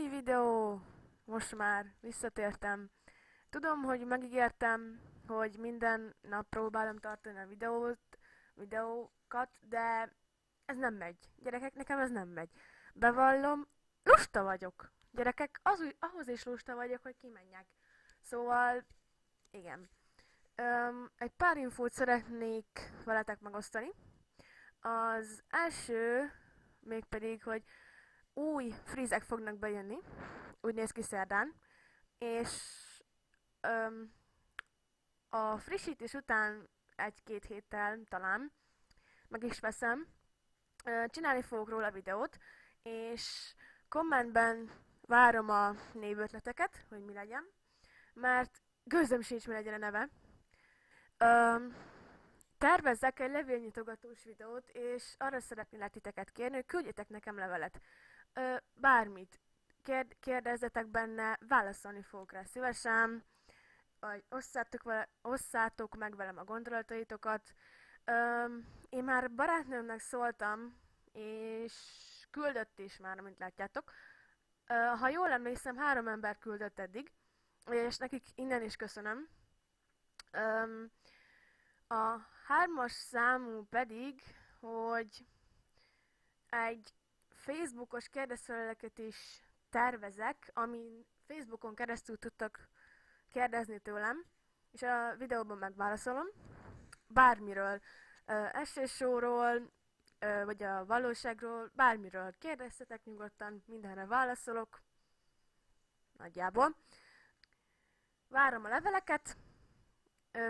Új videó! Most már visszatértem. Tudom, hogy megígértem, hogy minden nap próbálom tartani a videókat, de ez nem megy. Gyerekek, nekem ez nem megy. Bevallom, lusta vagyok. Gyerekek, ahhoz is lusta vagyok, hogy kimenjek. Szóval, igen. Egy pár infót szeretnék veletek megosztani. Az első, mégpedig, hogy új frízek fognak bejönni, úgy néz ki szerdán, és öm, a frissítés után egy-két héttel talán meg is veszem, csinálni fogok róla videót, és kommentben várom a névötleteket, hogy mi legyen, mert gőzöm sincs, mi legyen a neve. Öm, Tervezzek egy levélnyitogatós videót, és arra szeretnélek titeket kérni, hogy küldjetek nekem levelet. Bármit. Kérdezzetek benne, válaszolni fogok rá szívesen, vagy osszátok meg velem a gondolataitokat. Én már barátnőmnek szóltam, és küldött is már, mint látjátok. Ha jól emlékszem, 3 ember küldött eddig, és nekik innen is köszönöm. A 3-as számú pedig, hogy egy Facebookos kérdezfeleleket is tervezek, amin Facebookon keresztül tudtak kérdezni tőlem, és a videóban megválaszolom. Bármiről, esésóról, vagy a valóságról, bármiről kérdeztetek nyugodtan, mindenre válaszolok. Nagyjából. Várom a leveleket,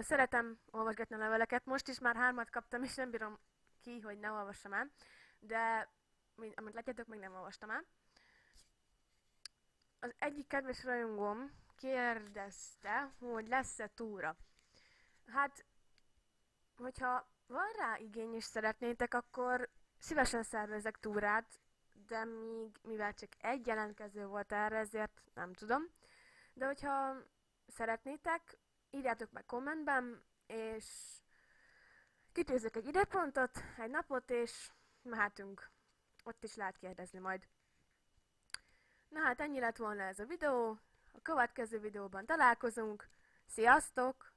szeretem olvasgatni a leveleket, most is már 3 kaptam, és nem bírom ki, hogy ne olvassam el, de amit látjátok, még nem olvastam el. Az egyik kedves rajongóm kérdezte, hogy lesz-e túra. Hát, hogyha van rá igény és szeretnétek, akkor szívesen szervezek túrát, de mivel csak egy jelentkező volt erre, ezért nem tudom. De hogyha szeretnétek, írjátok meg kommentben, és kitűzök egy időpontot, egy napot, és mehetünk. Ott is lehet kérdezni majd. Na hát ennyi lett volna ez a videó. A következő videóban találkozunk. Sziasztok!